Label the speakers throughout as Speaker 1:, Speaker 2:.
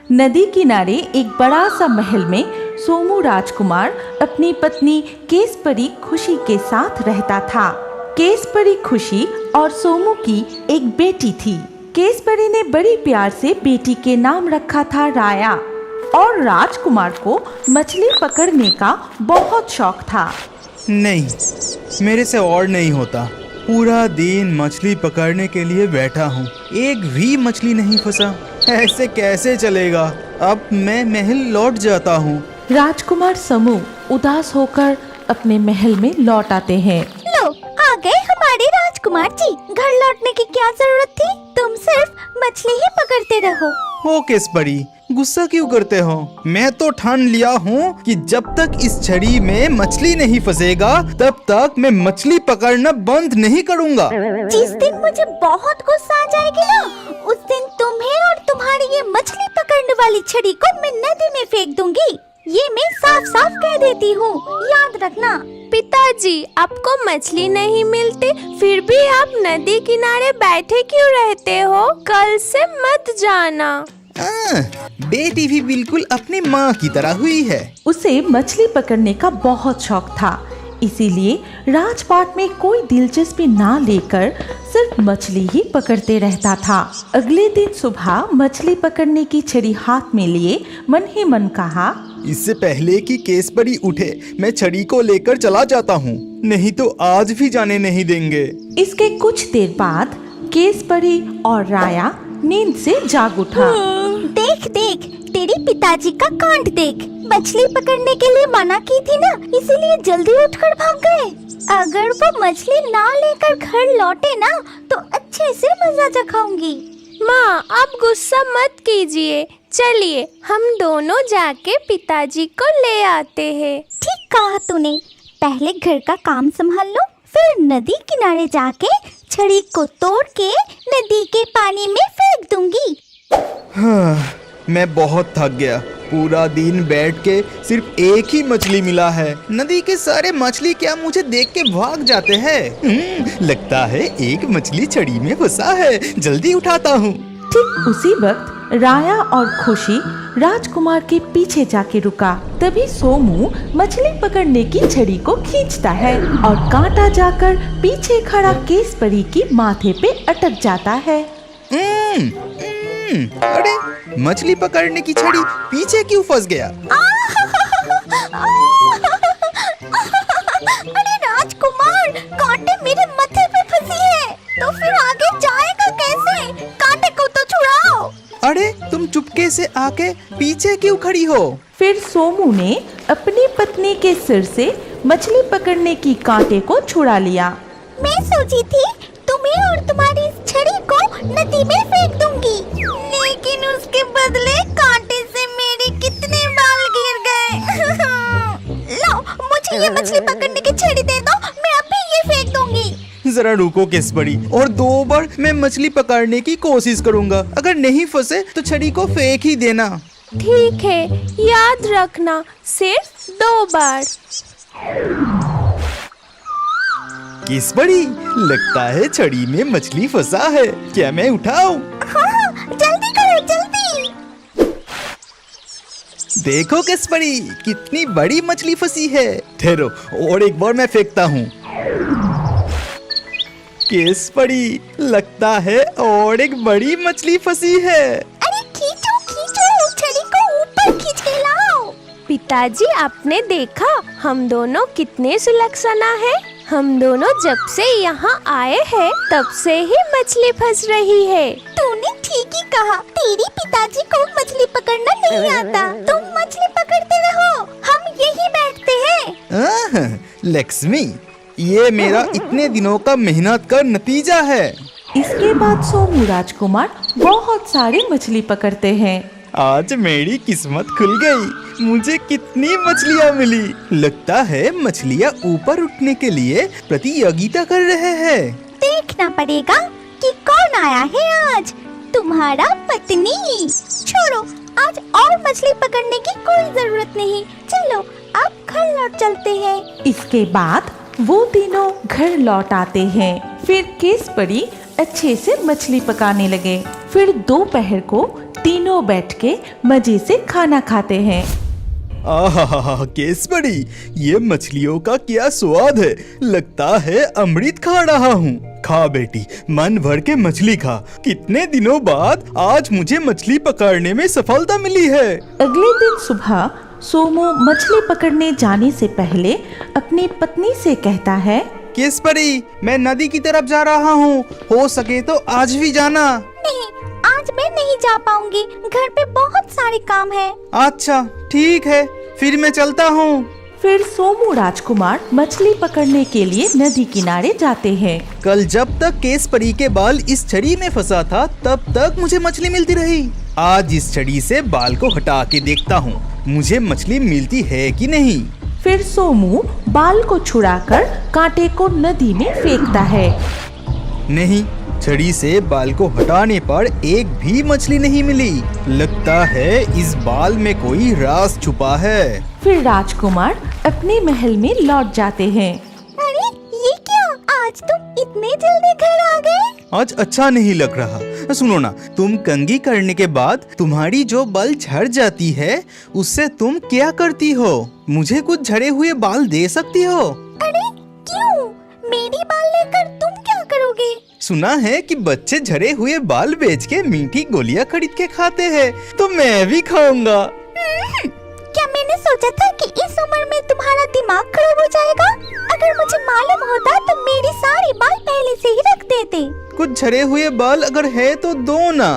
Speaker 1: नदी किनारे एक बड़ा सा महल में सोमू राजकुमार अपनी पत्नी केसपरी खुशी के साथ रहता था। केसपरी खुशी और सोमू की एक बेटी थी। केसपरी ने बड़ी प्यार से बेटी के नाम रखा था राया और राजकुमार को मछली पकड़ने का बहुत शौक था।
Speaker 2: नहीं, मेरे से और नहीं होता। पूरा दिन मछली पकड़ने के लिए बैठा हूँ, एक भी मछली नहीं फंसा। ऐसे कैसे चलेगा? अब मैं महल लौट जाता हूँ।
Speaker 1: राजकुमार समू उदास होकर अपने महल में लौट आते हैं।
Speaker 3: लो, आ गए हमारे राजकुमार जी। घर लौटने की क्या जरूरत थी? तुम सिर्फ मछली ही पकड़ते रहो।
Speaker 2: हो केसपरी, गुस्सा क्यों करते हो? मैं तो ठान लिया हूँ कि जब तक इस छड़ी में मछली नहीं फंसेगा तब तक मैं मछली पकड़ना बंद नहीं करूँगा।
Speaker 3: जिस दिन मुझे बहुत गुस्सा आ जाएगी ना, उस दिन तुम्हें और तुम्हारी ये मछली पकड़ने वाली छड़ी को मैं नदी में फेंक दूंगी। ये मैं साफ साफ कह देती हूँ, याद रखना।
Speaker 4: पिताजी, आपको मछली नहीं मिलती फिर भी आप नदी किनारे बैठे क्यों रहते हो? कल से मत जाना।
Speaker 2: बेटी भी बिल्कुल अपनी माँ की तरह हुई है।
Speaker 1: उसे मछली पकड़ने का बहुत शौक था, इसीलिए राजपाट में कोई दिलचस्पी ना लेकर सिर्फ मछली ही पकड़ते रहता था। अगले दिन सुबह मछली पकड़ने की छड़ी हाथ में लिए मन ही मन कहा,
Speaker 2: इससे पहले कि केसपरी उठे मैं छड़ी को लेकर चला जाता हूँ, नहीं तो आज भी जाने नहीं देंगे।
Speaker 1: इसके कुछ देर बाद केसपरी और राया नींद से जाग उठा।
Speaker 3: देख देख, तेरे पिताजी का कांड देख। मछली पकड़ने के लिए मना की थी ना, इसीलिए जल्दी उठकर भाग गए। अगर वो मछली ना लेकर घर लौटे ना तो अच्छे से मजा चखाऊंगी।
Speaker 4: माँ, आप गुस्सा मत कीजिए। चलिए हम दोनों जाके पिताजी को ले आते हैं।
Speaker 3: ठीक कहा तूने। पहले घर का काम संभाल लो, फिर नदी किनारे जाके छड़ी को तोड़ के नदी के पानी में फेंक दूंगी।
Speaker 2: हाँ, मैं बहुत थक गया। पूरा दिन बैठ के सिर्फ एक ही मछली मिला है। नदी के सारे मछली क्या मुझे देख के भाग जाते हैं? लगता है एक मछली छड़ी में फंसा है, जल्दी उठाता हूँ।
Speaker 1: ठीक उसी वक्त राया और खुशी राजकुमार के पीछे जाके रुका। तभी सोमू मछली पकड़ने की छड़ी को खींचता है और कांटा जाकर पीछे खड़ा केसपरी की माथे पे अटक जाता है।
Speaker 2: अरे, मछली पकड़ने की छड़ी पीछे क्यों फंस गया?
Speaker 3: अरे राजकुमार, कांटे मेरे माथे पे फंसी है, तो फिर आगे जाएगा कैसे? कांटे को तो छुड़ाओ।
Speaker 2: अरे, तुम चुपके से आके पीछे क्यों खड़ी हो?
Speaker 1: फिर सोमू ने अपनी पत्नी के सिर से मछली पकड़ने की कांटे को छुड़ा लिया।
Speaker 3: मैं सोची थी तुम्हें और तुम्हारी इस छड़ी को नदी में फेंक दूंगी, लेकिन उसके बदले कांटे से मेरे कितने बाल गिर गए। लो, मुझे ये मछली पकड़ने की छड़ी दे दो, मैं अभी ये फेंक दूंगी।
Speaker 2: जरा रुको केसपरी, और 2 बार मैं मछली पकड़ने की कोशिश करूंगा। अगर नहीं फंसे तो छड़ी को फेंक ही देना।
Speaker 4: ठीक है, याद रखना, सिर्फ 2 बार।
Speaker 2: केसपरी, लगता है छड़ी में मछली फंसा है। क्या मैं उठाऊं?
Speaker 3: हाँ, जल्दी करो, जल्दी।
Speaker 2: देखो केसपरी, कितनी बड़ी मछली फंसी है। ठहरो, और एक बार मैं फेंकता हूँ। केसपरी, लगता है और एक बड़ी मछली फंसी है।
Speaker 3: अरे खींचो खींचो, छड़ी को ऊपर खींच के लाओ।
Speaker 4: पिताजी, आपने देखा हम दोनों कितने सुलक्षणा है? हम दोनों जब से यहाँ आए हैं तब से ही मछली फंस रही है।
Speaker 3: तूने ठीक ही कहा, तेरी पिताजी को मछली पकड़ना नहीं आता। तुम मछली पकड़ते रहो, हम यही बैठते हैं।
Speaker 2: लक्ष्मी, ये मेरा इतने दिनों का मेहनत का नतीजा है।
Speaker 1: इसके बाद सोमू राजकुमार बहुत सारी मछली पकड़ते हैं।
Speaker 2: आज मेरी किस्मत खुल गई। मुझे कितनी मछलियाँ मिली। लगता है मछलियाँ ऊपर उठने के लिए प्रतियोगिता कर रहे हैं।
Speaker 3: देखना पड़ेगा कि कौन आया है आज। तुम्हारा पत्नी। छोड़ो, आज और मछली पकड़ने की कोई जरूरत नहीं। चलो, अब घर लौट चलते हैं।
Speaker 1: इसके बाद वो तीनों घर लौट आते हैं। फिर केसपरी अच्छे से मछली पकाने लगे। फिर दोपहर को तीनों बैठ के मजे से खाना खाते हैं।
Speaker 2: आहा केसरी, ये मछलियों का क्या स्वाद है। लगता है अमृत खा रहा हूँ। खा बेटी, मन भर के मछली खा। कितने दिनों बाद आज मुझे मछली पकड़ने में सफलता मिली है।
Speaker 1: अगले दिन सुबह सोमू मछली पकड़ने जाने से पहले अपनी पत्नी से कहता है,
Speaker 2: केसरी, मैं नदी की तरफ जा रहा हूँ। हो सके तो आज भी जाना।
Speaker 3: नहीं, आज मैं नहीं जा पाऊंगी। घर पे बहुत सारे काम है।
Speaker 2: अच्छा ठीक है, फिर मैं चलता हूँ।
Speaker 1: फिर सोमू राजकुमार मछली पकड़ने के लिए नदी किनारे जाते हैं।
Speaker 2: कल जब तक केसरी के बाल इस छड़ी में फंसा था तब तक मुझे मछली मिलती रही। आज इस छड़ी से बाल को हटा के देखता हूँ, मुझे मछली मिलती है कि नहीं।
Speaker 1: फिर सोमू बाल को छुड़ाकर कांटे को नदी में फेंकता है।
Speaker 2: नहीं, छड़ी से बाल को हटाने पर एक भी मछली नहीं मिली। लगता है इस बाल में कोई राज छुपा है।
Speaker 1: फिर राजकुमार अपने महल में लौट जाते हैं।
Speaker 3: अरे ये क्या, आज तुम इतने जल्दी घर आ गए?
Speaker 2: आज अच्छा नहीं लग रहा। सुनो ना, तुम कंघी करने के बाद तुम्हारी जो बाल झड़ जाती है उससे तुम क्या करती हो? मुझे कुछ झड़े हुए बाल दे सकती हो?
Speaker 3: अरे क्यों, मेरी बाल लेकर तुम क्या करोगे?
Speaker 2: सुना है कि बच्चे झड़े हुए बाल बेच के मीठी गोलियां खरीद के खाते हैं, तो मैं भी खाऊंगा।
Speaker 3: क्या मैंने सोचा था कि इस उम्र में तुम्हारा दिमाग खराब हो जाएगा? अगर मुझे मालूम होता तो मेरे सारे बाल पहले से ही रख देते।
Speaker 2: कुछ झड़े हुए बाल अगर है तो दो ना।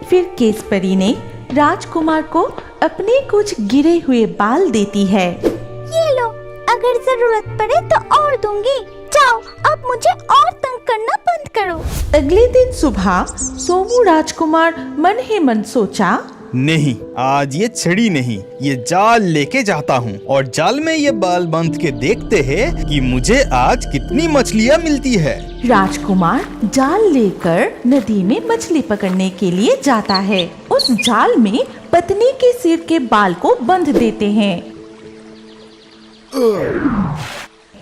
Speaker 1: फिर केसरी ने राजकुमार को अपने कुछ गिरे हुए बाल देती है।
Speaker 3: ये लो, अगर जरूरत पड़े तो और दूंगी। जाओ, अब मुझे और तंग करना बंद करो।
Speaker 1: अगले दिन सुबह सोमू राजकुमार मन ही मन सोचा,
Speaker 2: नहीं, आज ये छड़ी नहीं, ये जाल लेके जाता हूँ और जाल में ये बाल बांध के देखते हैं कि मुझे आज कितनी मछलियाँ मिलती है।
Speaker 1: राजकुमार जाल लेकर नदी में मछली पकड़ने के लिए जाता है। उस जाल में पत्नी के सिर के बाल को बंध देते हैं।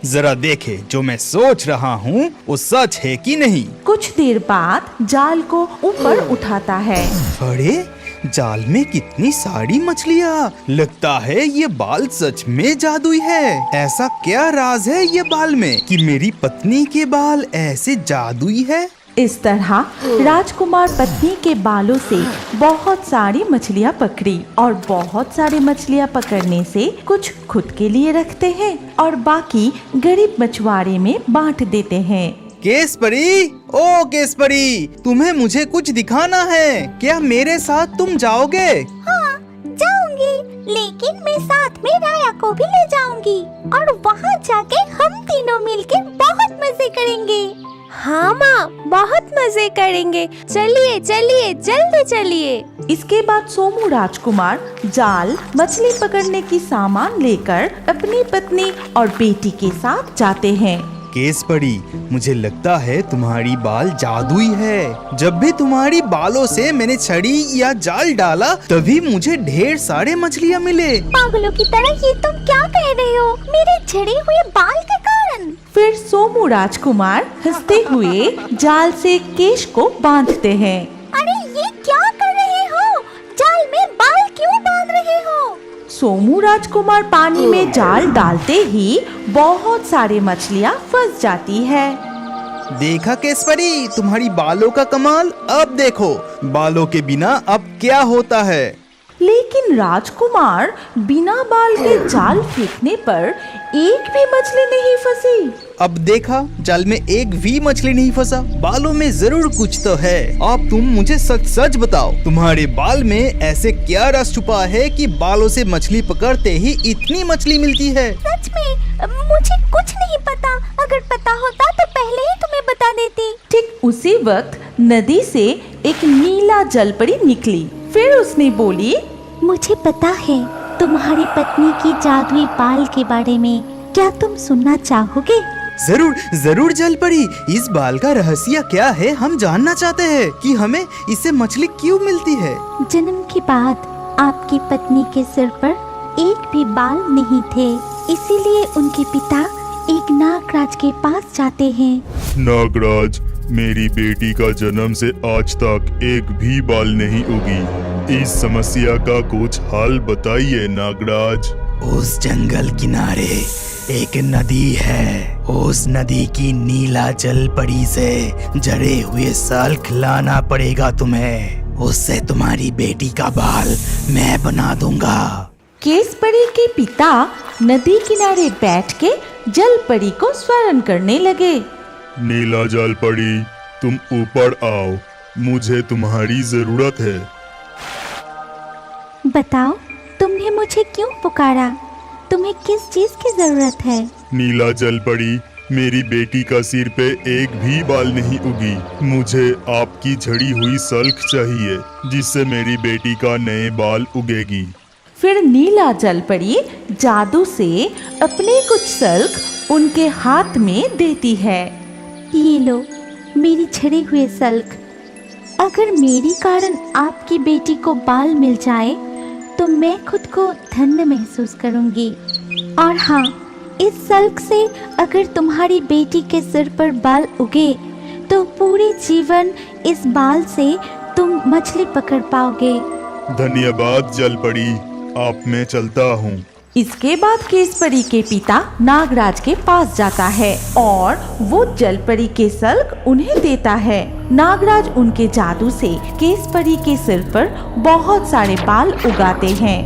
Speaker 2: जरा देखे, जो मैं सोच रहा हूँ वो सच है कि नहीं।
Speaker 1: कुछ देर बाद जाल को ऊपर उठाता है।
Speaker 2: अरे जाल में कितनी सारी मछलियाँ। लगता है ये बाल सच में जादुई है। ऐसा क्या राज है ये बाल में कि मेरी पत्नी के बाल ऐसे जादुई है?
Speaker 1: इस तरह राजकुमार पत्नी के बालों से बहुत सारी मछलियाँ पकड़ी और बहुत सारी मछलियाँ पकड़ने से कुछ खुद के लिए रखते हैं और बाकी गरीब मछुआरे में बांट देते हैं।
Speaker 2: केसरी, ओ केसरी, तुम्हें मुझे कुछ दिखाना है। क्या मेरे साथ तुम जाओगे?
Speaker 3: हाँ, जाऊंगी, लेकिन मैं साथ में राया को भी ले जाऊंगी और वहाँ जाके हम तीनों मिलके बहुत मजे करेंगे।
Speaker 4: हाँ माँ, बहुत मजे करेंगे। चलिए चलिए, जल्दी चलिए।
Speaker 1: इसके बाद सोमू राजकुमार जाल, मछली पकड़ने की सामान लेकर अपनी पत्नी और बेटी के साथ जाते हैं।
Speaker 2: केसरी, मुझे लगता है तुम्हारी बाल जादुई है। जब भी तुम्हारी बालों से मैंने छड़ी या जाल डाला तभी मुझे ढेर सारे मछलियाँ मिले।
Speaker 3: पागलों की तरह ये तुम क्या कह रहे हो, मेरे झड़े हुए बाल के कारण?
Speaker 1: फिर सोमू राजकुमार हंसते हुए जाल से केश को बांधते हैं।
Speaker 3: अरे ये क्या कर रहे हो? जाल में बाल क्यों बांध रहे हो?
Speaker 1: सोमू राजकुमार पानी में जाल डालते ही बहुत सारे मछलियाँ फंस जाती है।
Speaker 2: देखा केसरी, तुम्हारी बालों का कमाल। अब देखो बालों के बिना अब क्या होता है।
Speaker 1: लेकिन राजकुमार बिना बाल के जाल फेंकने पर एक भी मछली नहीं फंसी।
Speaker 2: अब देखा, जाल में एक भी मछली नहीं फंसा। बालों में जरूर कुछ तो है। अब तुम मुझे सच सच बताओ, तुम्हारे बाल में ऐसे क्या रस छुपा है कि बालों से मछली पकड़ते ही इतनी मछली मिलती है?
Speaker 3: सच में मुझे कुछ नहीं पता। अगर पता होता तो पहले ही तुम्हें बता देती।
Speaker 1: ठीक उसी वक्त नदी से एक नीला जलपरी निकली। फिर उसने बोली,
Speaker 3: मुझे पता है तुम्हारी पत्नी की जादुई बाल के बारे में। क्या तुम सुनना चाहोगे?
Speaker 2: जरूर जरूर जलपरी, इस बाल का रहस्य क्या है? हम जानना चाहते हैं कि हमें इससे मछली क्यों मिलती है।
Speaker 3: जन्म के बाद आपकी पत्नी के सिर पर एक भी बाल नहीं थे, इसीलिए उनके पिता एक नागराज के पास जाते हैं।
Speaker 5: नागराज, मेरी बेटी का जन्म से आज तक एक भी बाल नहीं उगी। इस समस्या का कुछ हल बताइए नागराज।
Speaker 2: उस जंगल किनारे एक नदी है। उस नदी की नीलाचल पड़ी से जड़े हुए सल्क लाना पड़ेगा तुम्हें। उससे तुम्हारी बेटी का बाल मैं बना दूंगा।
Speaker 1: केसपरी के पिता नदी किनारे बैठ के जलपरी को स्वरण करने लगे।
Speaker 5: नीला जल पड़ी, तुम ऊपर आओ, मुझे तुम्हारी जरूरत है।
Speaker 3: बताओ, तुमने मुझे क्यों पुकारा? तुम्हें किस चीज की जरूरत है?
Speaker 5: नीला जल पड़ी, मेरी बेटी का सिर पे एक भी बाल नहीं उगी। मुझे आपकी झड़ी हुई सल्क चाहिए जिससे मेरी बेटी का नए बाल उगेगी।
Speaker 1: फिर नीला जलपरी जादू से अपने कुछ सल्क उनके हाथ में देती है।
Speaker 3: ये लो मेरी झड़े हुए सल्क। अगर मेरी कारण आपकी बेटी को बाल मिल जाए तो मैं खुद को धन्य महसूस करूंगी। और हाँ, इस सल्क से अगर तुम्हारी बेटी के सिर पर बाल उगे तो पूरे जीवन इस बाल से तुम मछली पकड़ पाओगे।
Speaker 5: धन्यवाद जल पड़ी, आप मैं चलता हूँ।
Speaker 1: इसके बाद केसपरी के पिता नागराज के पास जाता है और वो जलपरी के सल्क उन्हें देता है। नागराज उनके जादू से केसपरी के सिर पर बहुत सारे बाल उगाते हैं।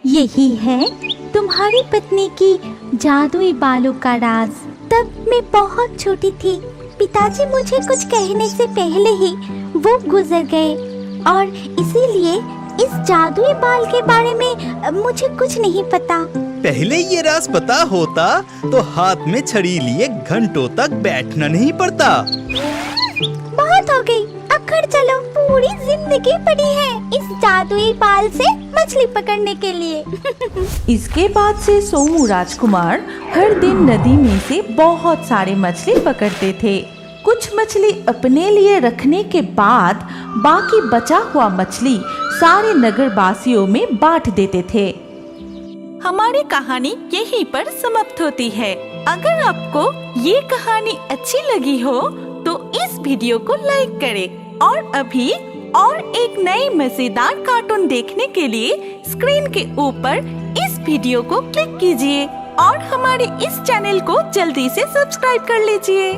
Speaker 3: यही है तुम्हारी पत्नी की जादुई बालों का राज। तब मैं बहुत छोटी थी। पिताजी मुझे कुछ कहने से पहले ही वो गुजर गए और इसीलिए इस जादुई बाल के बारे में मुझे कुछ नहीं पता।
Speaker 2: पहले ये राज पता होता तो हाथ में छड़ी लिए घंटों तक बैठना नहीं पड़ता।
Speaker 3: बहुत हो गई, अब घर चलो। पूरी जिंदगी पड़ी है इस जादुई बाल से मछली पकड़ने के लिए।
Speaker 1: इसके बाद से सोमू राजकुमार हर दिन नदी में से बहुत सारे मछली पकड़ते थे। कुछ मछली अपने लिए रखने के बाद बाकी बचा हुआ मछली सारे नगरवासियों में बांट देते थे। हमारी कहानी यहीं पर समाप्त होती है। अगर आपको ये कहानी अच्छी लगी हो तो इस वीडियो को लाइक करें और अभी और एक नई मजेदार कार्टून देखने के लिए स्क्रीन के ऊपर इस वीडियो को क्लिक कीजिए और हमारे इस चैनल को जल्दी से सब्सक्राइब कर लीजिए।